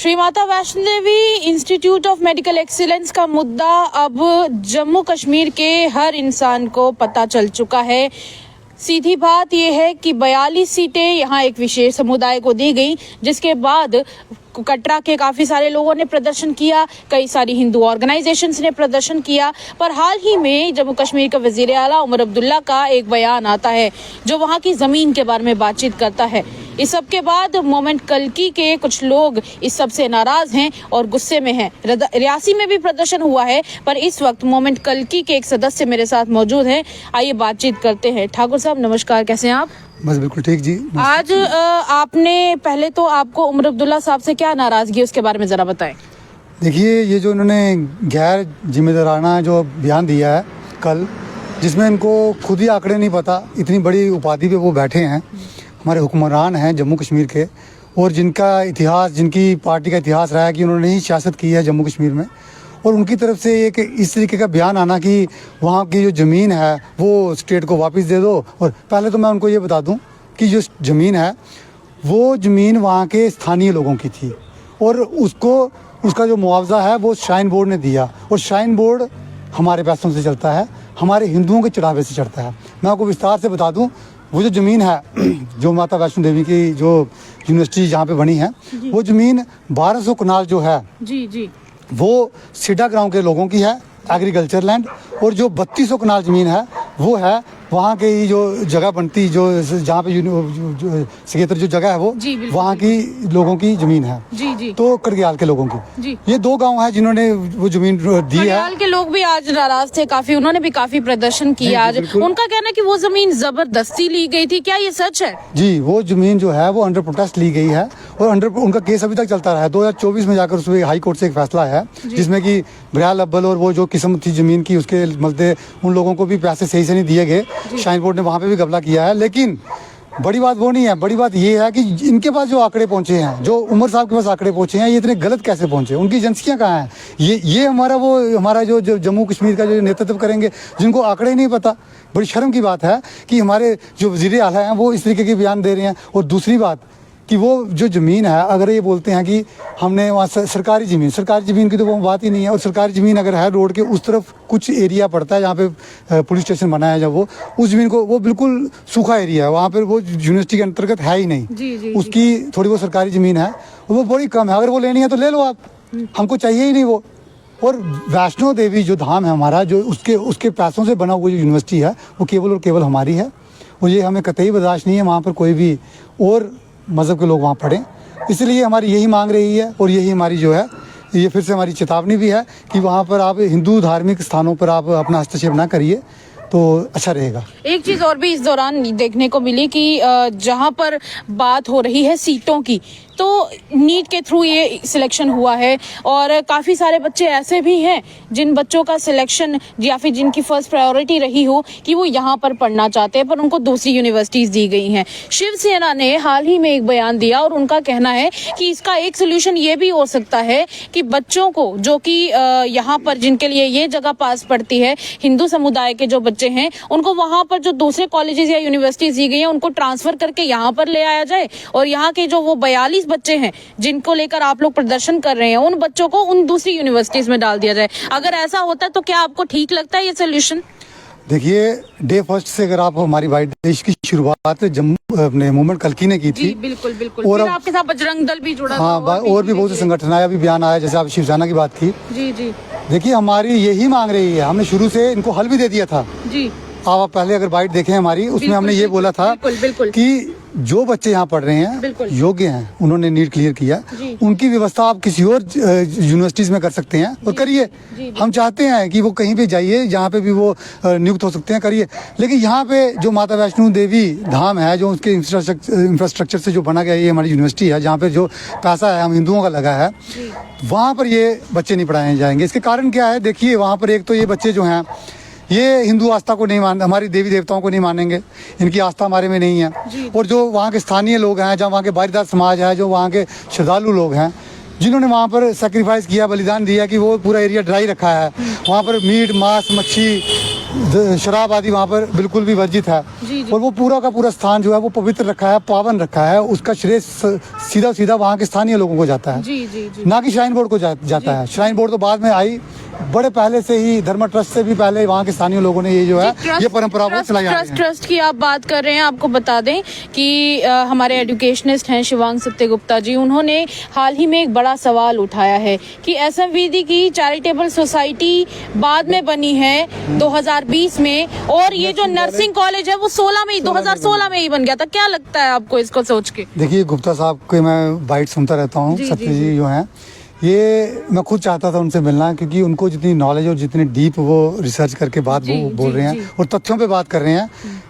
Shri Mata Vaishno Devi institute of medical excellence का मुद्दा अब जम्मू कश्मीर के हर इंसान को पता चल चुका है। सीधी बात यह है कि 42 सीटें यहाँ एक विशेष समुदाय को दी गई, जिसके बाद कटरा के काफी सारे लोगों ने प्रदर्शन किया, कई सारी हिंदू ऑर्गेनाइजेशंस ने प्रदर्शन किया। पर हाल ही में जम्मू कश्मीर के वजीर आला उमर अब्दुल्ला का एक बयान आता है जो वहाँ की जमीन के बारे में बातचीत करता है। इस सब के बाद मोमेंट कल्की के कुछ लोग इस सब से नाराज हैं और गुस्से में हैं। रियासी में भी प्रदर्शन हुआ है, पर इस वक्त मोमेंट कल्की के एक सदस्य मेरे साथ मौजूद हैं। आइए बातचीत करते हैं। ठाकुर साहब नमस्कार, कैसे हैं आप? बस बिल्कुल ठीक जी। आज आपने पहले तो आपको उमर अब्दुल्ला साहब से क्या नाराजगी, उसके बारे में जरा बताएं। देखिए, ये जो इन्होंने गैर जिम्मेदाराना जो बयान दिया है कल, जिसमें इनको खुद ही आंकड़े नहीं पता, इतनी बड़ी उपाधि पे वो बैठे हैं, हमारे हुक्मरान हैं जम्मू कश्मीर के, और जिनका इतिहास, जिनकी पार्टी का इतिहास रहा है कि उन्होंने ही सियासत की है जम्मू कश्मीर में, और उनकी तरफ से एक इस तरीके का बयान आना कि वहाँ की जो ज़मीन है वो स्टेट को वापस दे दो। और पहले तो मैं उनको ये बता दूं कि जो ज़मीन है वो ज़मीन वहाँ के स्थानीय लोगों की थी, और उसका जो मुआवजा है वो श्राइन बोर्ड ने दिया, और श्राइन बोर्ड हमारे पैसों से चलता है, हमारे हिंदुओं के चढ़ावे से चढ़ता है। मैं आपको विस्तार से बता दूँ, वो जो ज़मीन है जो माता वैष्णो देवी की जो यूनिवर्सिटी जहाँ पे बनी है, वो ज़मीन 1200 कनाल जो है जी वो सीडा गांव के लोगों की है, एग्रीकल्चर लैंड। और जो 3200 कनाल ज़मीन है वो है वहाँ के जो जगह बनती, जो जहाँ पे सिकेतर जो जगह है वो वहाँ की लोगों की ज़मीन है जी। तो करगियाल के लोगों की ये दो गांव है जिन्होंने वो ज़मीन दी है। करगियाल के लोग भी आज नाराज थे काफी, उन्होंने भी काफी प्रदर्शन किया आज। उनका कहना है कि वो ज़मीन जबरदस्ती ली गई थी, क्या ये सच है? जी, वो ज़मीन जो है वो अंडर प्रोटेस्ट ली गई है, और उनका केस अभी तक चलता रहा है। 2024 में जाकर उसमें हाई कोर्ट से एक फैसला है जिसमें कि बरियाल अब्बल और वो जो किस्म थी ज़मीन की, उसके मसले उन लोगों को भी पैसे सही से नहीं दिए गए। श्राइन बोर्ड ने वहाँ पे भी घपला किया है। लेकिन बड़ी बात वो नहीं है, बड़ी बात ये है कि इनके पास जो आंकड़े पहुंचे हैं, जो उमर साहब के पास आंकड़े पहुंचे हैं, ये इतने गलत कैसे पहुंचे? उनकी एजेंसियां कहाँ हैं? ये हमारा जो जम्मू कश्मीर का जो नेतृत्व करेंगे, जिनको आंकड़े नहीं पता। बड़ी शर्म की बात है कि हमारे जो वज़ीर आला हैं वो इस तरीके के बयान दे रहे हैं। और दूसरी बात कि वो जो ज़मीन है, अगर ये बोलते हैं कि हमने वहाँ सरकारी ज़मीन की तो वो बात ही नहीं है। और सरकारी ज़मीन अगर है, रोड के उस तरफ कुछ एरिया पड़ता है जहाँ पे पुलिस स्टेशन बना है, जब वो उस ज़मीन को, वो बिल्कुल सूखा एरिया है, वहाँ पर वो यूनिवर्सिटी के अंतर्गत है ही नहीं। उसकी थोड़ी वो सरकारी ज़मीन है, वो बड़ी कम है। अगर वो लेनी है तो ले लो आप, हमको चाहिए ही नहीं वो। और वैष्णो देवी जो धाम है हमारा, जो उसके पैसों से बना हुआ जो यूनिवर्सिटी है, वो केवल और केवल हमारी है। और ये हमें कतई बर्दाश्त नहीं है वहाँ पर कोई भी और मज़हब के लोग वहाँ पढ़ें। इसलिए हमारी यही मांग रही है, और यही हमारी जो है, ये फिर से हमारी चेतावनी भी है कि वहाँ पर आप हिंदू धार्मिक स्थानों पर आप अपना हस्तक्षेप ना करिए तो अच्छा रहेगा। एक चीज और भी इस दौरान देखने को मिली कि जहां पर बात हो रही है सीटों की, तो नीट के थ्रू ये सिलेक्शन हुआ है, और काफ़ी सारे बच्चे ऐसे भी हैं जिन बच्चों का सिलेक्शन या फिर जिनकी फर्स्ट प्रायोरिटी रही हो कि वो यहाँ पर पढ़ना चाहते हैं, पर उनको दूसरी यूनिवर्सिटीज़ दी गई हैं। शिवसेना ने हाल ही में एक बयान दिया और उनका कहना है कि इसका एक सोल्यूशन ये भी हो सकता है कि बच्चों को, जो कि यहाँ पर जिनके लिए ये जगह पास पड़ती है, हिंदू समुदाय के जो बच्चे हैं, उनको वहाँ पर जो दूसरे कॉलेजेस या यूनिवर्सिटीज़ दी गई हैं उनको ट्रांसफ़र करके यहाँ पर ले आया जाए, और यहाँ के जो वो 42 बच्चे हैं जिनको लेकर आप लोग प्रदर्शन कर रहे हैं, उन बच्चों को उन दूसरी यूनिवर्सिटीज में डाल दिया जाए। अगर ऐसा होता है तो क्या आपको ठीक लगता है ये सोल्यूशन? देखिए, डे फर्स्ट से अगर आप हमारी वाइट देश की शुरुआत जम्मू अपने मूवमेंट कल्की ने की थी, बिल्कुल। और आपके साथ बजरंग दल भी जुड़ा, हाँ, और भी बहुत से संगठन आया, भी बयान आया, जैसे आप शिवसेना की बात की जी। देखिए, हमारी यही मांग रही है, हमने शुरू से इनको हल भी दे दिया था जी। आप पहले अगर बाइट देखें हमारी, उसमें हमने ये बोला था कि जो बच्चे यहाँ पढ़ रहे हैं योग्य हैं, उन्होंने नीट क्लियर किया, उनकी व्यवस्था आप किसी और यूनिवर्सिटीज में कर सकते हैं, और करिए। हम चाहते हैं कि वो कहीं पे जाइए जहाँ पे भी वो नियुक्त हो सकते हैं, करिए। लेकिन यहाँ पे जो माता वैष्णो देवी धाम है, जो उसके इंफ्रास्ट्रक्चर से जो बना गया, ये हमारी यूनिवर्सिटी है, जहाँ पे जो पैसा है हम हिंदुओं का लगा है, वहाँ पर ये बच्चे नहीं पढ़ाए जाएंगे। इसके कारण क्या है? देखिए, वहाँ पर एक तो ये बच्चे जो हैं ये हिंदू आस्था को नहीं मान, हमारी देवी देवताओं को नहीं मानेंगे, इनकी आस्था हमारे में नहीं है। और जो वहाँ के स्थानीय लोग हैं, जहाँ वहाँ के बारीदार समाज है, जो वहाँ के श्रद्धालु लोग हैं, जिन्होंने वहाँ पर सेक्रीफाइस किया, बलिदान दिया कि वो पूरा एरिया ड्राई रखा है, वहाँ पर मीट, मांस, मच्छी शराब आदि वहाँ पर बिल्कुल भी वर्जित है। जी, जी। और वो पूरा का पूरा स्थान जो है वो पवित्र रखा है, पावन रखा है। उसका श्रेय सीधा सीधा वहाँ के स्थानीय लोगों को जाता है, जी जी जी। ना कि श्राइन बोर्ड को जाता है। श्राइन बोर्ड तो बाद में आई, बड़े पहले से ही धर्म ट्रस्ट से भी पहले वहाँ के स्थानीय लोगों ने ये जो है ये परंपरा को चलाई आ रही है। ट्रस्ट की आप बात कर रहे हैं, आपको बता दें कि हमारे एजुकेशनिस्ट हैं शिवांग सत्यगुप्ता जी, उन्होंने हाल ही में एक बड़ा सवाल उठाया है कि एसएमवीडी की चैरिटेबल सोसाइटी बाद में बनी है 2020 में, और ये जो नर्सिंग कॉलेज है वो 2016 में ही बन गया था। क्या लगता है आपको इसको सोच के? देखिए गुप्ता साहब के मैं बाइट सुनता रहता हूँ, सत्य जी जो हैं, ये मैं खुद चाहता था उनसे मिलना, क्योंकि उनको जितनी नॉलेज और जितनी डीप वो रिसर्च करके बात बोल रहे हैं और तथ्यों पे बात कर रहे हैं,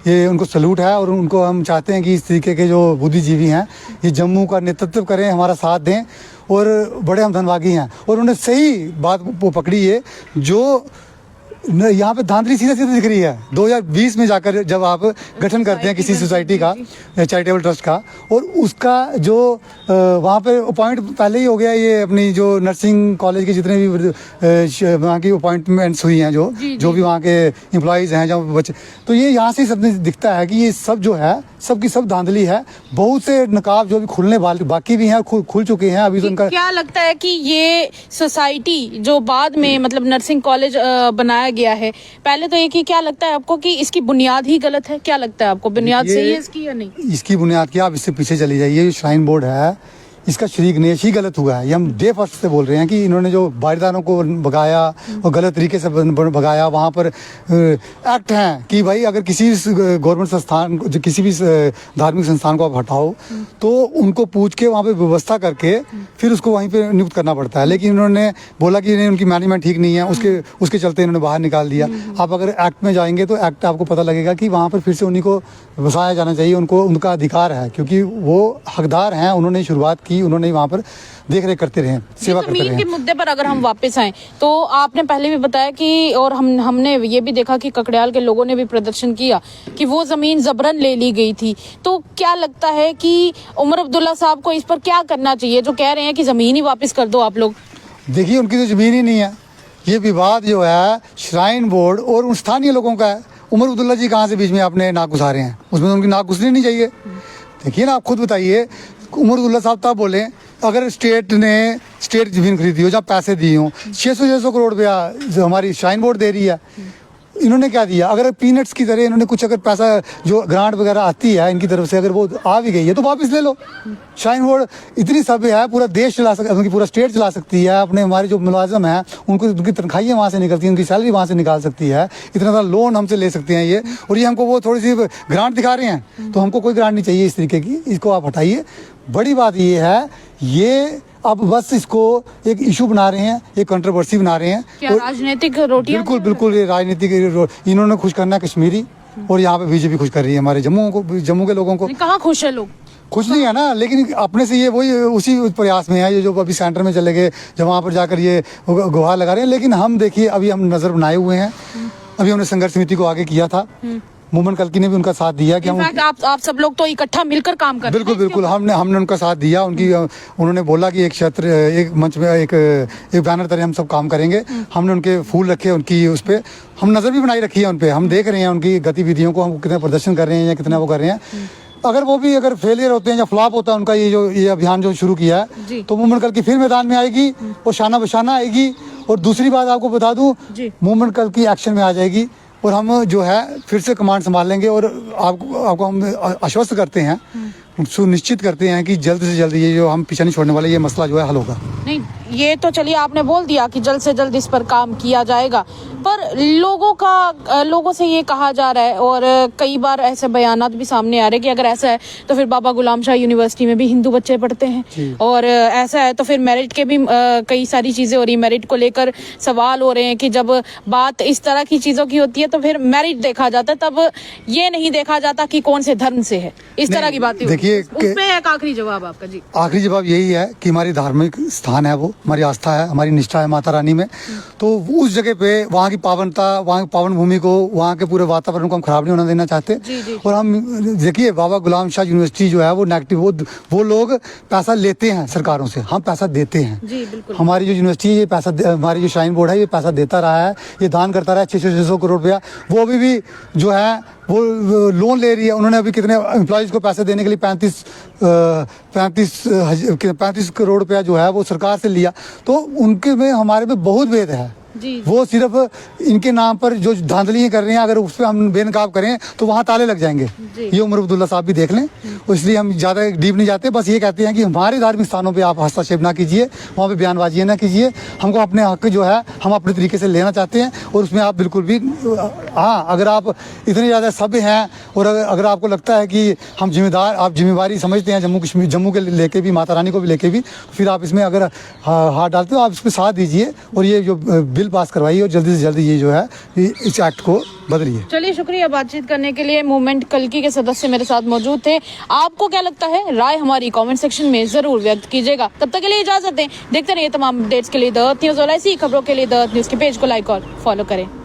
ये उनको सैल्यूट है। और उनको हम चाहते हैं कि इस तरीके के जो बुद्धिजीवी हैं ये जम्मू का नेतृत्व करें, हमारा साथ दें, और बड़े हम धनभागी हैं। और उन्होंने सही बात वो पकड़ी है, जो यहाँ पे धांधली सीधा सीधा दिख रही है। 2020 में जाकर जब आप गठन करते हैं किसी सोसाइटी का, चैरिटेबल ट्रस्ट का, और उसका जो वहाँ पे अपॉइंट पहले ही हो गया, ये अपनी जो नर्सिंग कॉलेज के जितने भी वहाँ की अपॉइंटमेंट्स हुई हैं, जो भी वहाँ के एम्प्लॉयज़ हैं, जो बच्चे, तो ये यहाँ से सब दिखता है कि ये सब जो है सब की सब धांधली है। बहुत से नकाब जो भी खुलने वाले बाकी भी हैं, खुल चुके हैं अभी तो उनका। क्या लगता है कि ये सोसाइटी जो बाद में मतलब नर्सिंग कॉलेज बनाया गया है, पहले तो एक ही, क्या लगता है आपको कि इसकी बुनियाद ही गलत है? क्या लगता है आपको, बुनियाद सही है इसकी या नहीं? इसकी बुनियाद क्या, आप इससे पीछे चली जाइए। ये श्राइन बोर्ड है, इसका श्री गणेश ही गलत हुआ है। ये हम डे फर्स्ट से बोल रहे हैं कि इन्होंने जो बारीदारों को भगाया और गलत तरीके से भगाया। वहाँ पर एक्ट हैं कि भाई अगर किसी गवर्नमेंट संस्थान, जो किसी भी धार्मिक संस्थान को आप हटाओ तो उनको पूछ के वहाँ पे व्यवस्था करके फिर उसको वहीं पे नियुक्त करना पड़ता है। लेकिन इन्होंने बोला कि उनकी मैनेजमेंट ठीक नहीं है, उसके चलते इन्होंने बाहर निकाल दिया। आप अगर एक्ट में जाएंगे तो एक्ट आपको पता लगेगा कि वहाँ पर फिर से उन्हीं को बसाया जाना चाहिए। उनका अधिकार है, क्योंकि वो हकदार हैं, उन्होंने शुरुआत की, उन्होंने वहाँ पर देख रेख करते रहे, सेवा करते रहे। जमीन के मुद्दे पर अगर हम वापस आए तो आपने पहले भी बताया कि, और हमने ये भी देखा कि ककड़ियाल के लोगों ने भी प्रदर्शन किया कि वो जमीन जबरन ले ली गई थी। तो क्या लगता है कि उमर अब्दुल्ला साहब को इस पर क्या करना चाहिए, जो कह रहे हैं कि जमीन ही वापस कर दो आप लोग? देखिए उनकी तो जमीन ही नहीं है, ये विवाद जो है श्राइन बोर्ड और उन स्थानीय लोगों का है। उमर अब्दुल्ला जी कहाँ से बीच में आपने नाक घुसा रहे हैं? उसमें तो उनकी नाक घुसनी नहीं चाहिए। देखिए ना, आप खुद बताइए, उमर अब्दुल्ला साहब तब बोले अगर स्टेट जमीन खरीदी हो, जहाँ पैसे दिए हों, 600 करोड़ रुपया हमारी श्राइन बोर्ड दे रही है। इन्होंने क्या दिया? अगर पीनट्स की तरह इन्होंने कुछ, अगर पैसा जो ग्रांट वगैरह आती है इनकी तरफ से, अगर वो आ भी गई है तो वापस ले लो। श्राइन बोर्ड इतनी सभ्य है, पूरा देश चला सकती, उनकी पूरा स्टेट चला सकती है। अपने हमारे जो मुलाजिम हैं उनको, उनकी तनख्वाहियाँ वहाँ से निकलती हैं, उनकी सैलरी वहाँ से निकाल सकती है, इतना सारा लोन हमसे ले सकते हैं ये। और ये हमको वो थोड़ी सी ग्रांट दिखा रहे हैं, तो हमको कोई ग्रांट नहीं चाहिए इस तरीके की, इसको आप हटाइए। बड़ी बात ये है, ये अब बस इसको एक इशू बना रहे हैं, एक कंट्रोवर्सी बना रहे हैं। क्या राजनीतिक रोटियां? बिल्कुल ये राजनीतिक, इन्होंने खुश करना है कश्मीरी, और यहाँ पे बीजेपी खुश कर रही है हमारे जम्मू के लोगों को। कहाँ खुश है लोग? कुछ नहीं है ना, लेकिन अपने से ये वही उसी प्रयास में है, ये जो अभी सेंटर में चले गए, जब वहाँ पर जाकर ये गुहार लगा रहे हैं। लेकिन हम देखिए, अभी हम नजर बनाए हुए हैं, अभी हमने संघर्ष समिति को आगे किया था, मोमन कल्की ने भी उनका साथ दिया कि हम, आप सब लोग तो इकट्ठा मिलकर काम कर। बिल्कुल हमने उनका साथ दिया। उन्होंने बोला कि एक क्षेत्र, एक मंच में एक बैनर तरह हम सब काम करेंगे। हमने उनके फूल रखे, उनकी उस पर हम नजर भी बनाई रखी है उन पर। हम देख रहे हैं उनकी गतिविधियों को, हम कितना प्रदर्शन कर रहे हैं या कितना वो कर रहे हैं। अगर वो भी अगर फेलियर होते हैं या फ्लॉप होता है उनका ये अभियान जो शुरू किया है, तो मोमन कल्की फिर मैदान में आएगी और शाना बशाना आएगी। और दूसरी बात आपको बता दूं, मोमन कल्की एक्शन में आ जाएगी और हम जो है फिर से कमांड संभाल लेंगे। और आपको हम आश्वस्त करते हैं, सुनिश्चित करते हैं कि जल्द से जल्द ये जो हम पीछे नहीं छोड़ने वाले, ये मसला जो है हल होगा। नहीं, ये तो चलिए आपने बोल दिया कि जल्द से जल्द इस पर काम किया जाएगा, पर लोगों से ये कहा जा रहा है, और कई बार ऐसे बयानात भी सामने आ रहे हैं कि अगर ऐसा है तो फिर बाबा गुलाम शाह यूनिवर्सिटी में भी हिंदू बच्चे पढ़ते हैं, और ऐसा है तो फिर मेरिट के भी कई सारी चीजें हो रही, मेरिट को लेकर सवाल हो रहे हैं कि जब बात इस तरह की चीजों की होती है तो फिर मेरिट देखा जाता है, तब ये नहीं देखा जाता कि कौन से धर्म से है। इस तरह की बातें। देखिए, उसमें एक आखिरी जवाब आपका। जी, आखिरी जवाब यही है कि हमारी धार्मिक स्थान है, वो हमारी आस्था है, हमारी निष्ठा है माता रानी में। तो उस जगह पे वहाँ वहाँ की पावनता, वहाँ की पावन भूमि को, वहाँ के पूरे वातावरण को हम खराब नहीं होना देना चाहते। और हम देखिए बाबा गुलाम शाह यूनिवर्सिटी जो है वो नेगेटिव, वो लोग पैसा लेते हैं सरकारों से, हम पैसा देते हैं। जी बिल्कुल। हमारी जो यूनिवर्सिटी है ये पैसा, हमारी जो श्राइन बोर्ड है ये पैसा देता रहा है, ये दान करता रहा है 600 करोड़ रुपया। वो अभी भी जो है वो लोन ले रही है। उन्होंने अभी कितने एम्प्लॉयज़ को पैसे देने के लिए 35 करोड़ रुपया जो है वो सरकार से लिया। तो उनके में हमारे में बहुत भेद है। जी। वो सिर्फ इनके नाम पर जो धांधलियाँ कर रहे हैं, अगर उस पर हम बेनकाब करें तो वहाँ ताले लग जाएंगे। ये उमर अब्दुल्ला साहब भी देख लें, इसलिए हम ज़्यादा डीप नहीं जाते। बस ये कहते हैं कि हमारे धार्मिक स्थानों पे आप हस्तक्षेप ना कीजिए, वहाँ पे बयानबाजी ना कीजिए। हमको अपने हक जो है हम अपने तरीके से लेना चाहते हैं, और उसमें आप बिल्कुल भी, हाँ, अगर आप इतने ज़्यादा सभ्य हैं और अगर आपको लगता है कि हम जिम्मेदार, आप जिम्मेवारी समझते हैं जम्मू कश्मीर, जम्मू के लेके भी, माता रानी को भी लेके भी, फिर आप इसमें अगर हाथ डालते हो, आप इसमें साथ दीजिए और ये जो बिल पास करवाइए और जल्दी से जल्दी ये जो है इस एक्ट को बदलिए। चलिए, शुक्रिया बातचीत करने के लिए। मूवमेंट कल्की के सदस्य मेरे साथ मौजूद थे। आपको क्या लगता है, राय हमारी कमेंट सेक्शन में जरूर व्यक्त कीजिएगा। तब तक के लिए इजाजत दें। देखते रहिए तमाम अपडेट्स के लिए द न्यूज़ और ऐसी खबरों के लिए द न्यूज़ के पेज को लाइक और फॉलो करें।